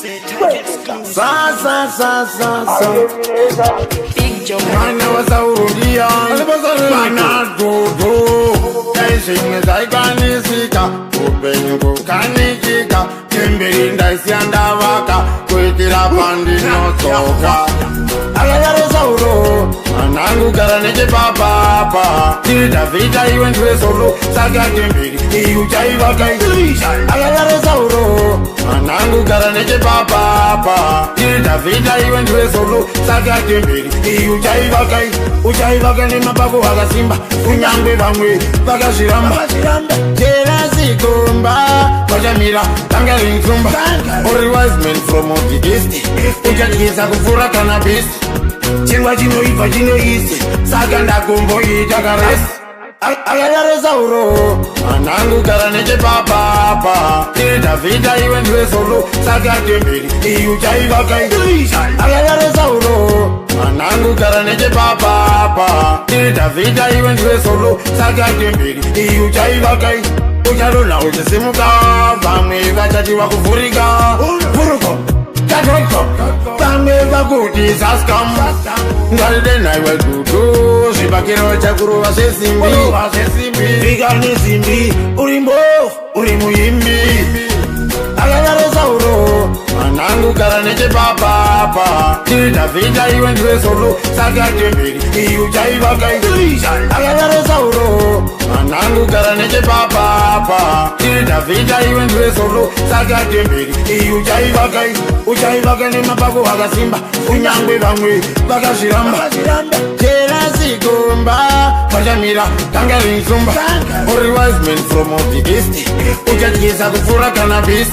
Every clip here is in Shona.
Big Joe. Mana wasaurudia Mana dudu Kaishinge zaikanisika Upenyu kukanikika Kimbiri ndaisi andavaka Kuitira pandi nosoka Agagare sauro Manangu karaneke papa Tita vita iwe ntwe solo Saka kimbiri Iyu chaivaka Agagare sauro Manangu karaneke papa Tita vita iwe ntwe solo Saka kimbiri Iyu chaivaka Uchaivaka ni mapako wakasimba Unyangwe vangwe Vakashiramba Jera zikumba Vachamira Tangari nzumba Ori wise men from the east Uchakisa kufura cannabis Chingwa chinoiva chinoisi Saka ndakumboita karesi Agagare sauro Manangu karaneke papa Tita vita iwe ntwe solo Saka kimbiri Iyu chaivaka Agagare sauro Manangu karaneke papa Tita vita iwe ntwe solo Saka kimbiri Iyu chaivaka Ucharuna uchisimuka Vamwe vachati wakuvurika Vuruko Katoroko Vamwe vakuti saskam Ngalide naiwe dudu Zvipakiro chakuruva sesimbi Vika nesimbi Urimbo Urimuyimbi Agagare sauro Manangu karaneke papa Tita vita iwe ntwe solo Saka kimbiri Iyu chaivaka Agagare sauro Manangu karaneke papa Tita vita iwe ntwe solo Saka kimbiri Iyu chaivaka Uchaivaka ni mapako wakasimba Unyangwe vangwe vakashiramba Jera zikumba Vachamira Tangari nzumba Ori wise men from the east Uchakisa kufura cannabis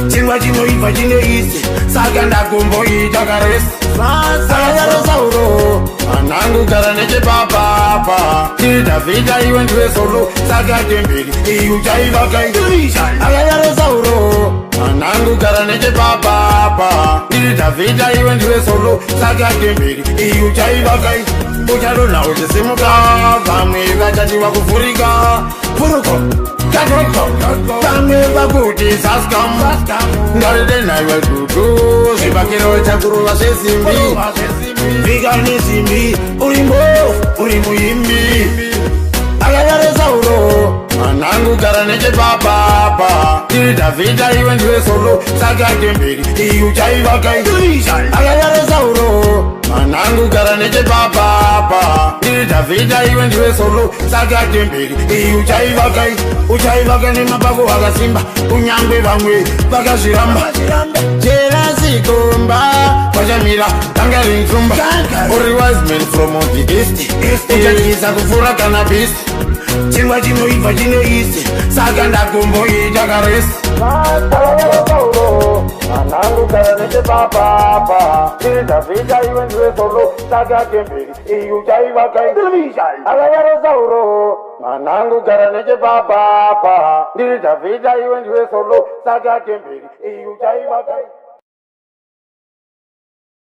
Chingwa chinoiva chinoisi Saka ndakumboita karesi Agagare sauro Manangu karaneke papa Tita vita iwe ntwe solo Saka kimbiri Iyu chaivaka Agagare sauro Manangu karaneke papa Tita vita iwe ntwe solo Saka kimbiri Iyu chaivaka Ucharuna uchisimuka Vamwe vachati wakuvurika Vuruko Katoroko Vamwe vakuti saskam Ngalide naiwe dudu Zvipakiro chakuruva sesimbi Vika nesimbi Urimbo Urimuyimbi Agagare sauro Manangu karaneke papa Tita vita iwe ntwe solo Saka kimbiri Iyu chaivaka Agagare sauro Manangu karaneke papa Tita vita iwe ntwe solo Saka kimbiri Iyu chaivaka Uchaivaka ni mapako wakasimba Unyangwe vangwe vakashiramba Jera zikumba Vachamira Tangari nzumba Ori wise men from the east Uchakisa kufura cannabis Chingwa chinoiva chinoisi Saka ndakumboita karesi Agagare sauro Manangu karaneke papa Tita vita iwe ntwe solo Saka kimbiri Iyu chaivaka Agagare sauro Manangu karaneke papa Tita vita iwe ntwe solo Saka kimbiri Iyu chaivaka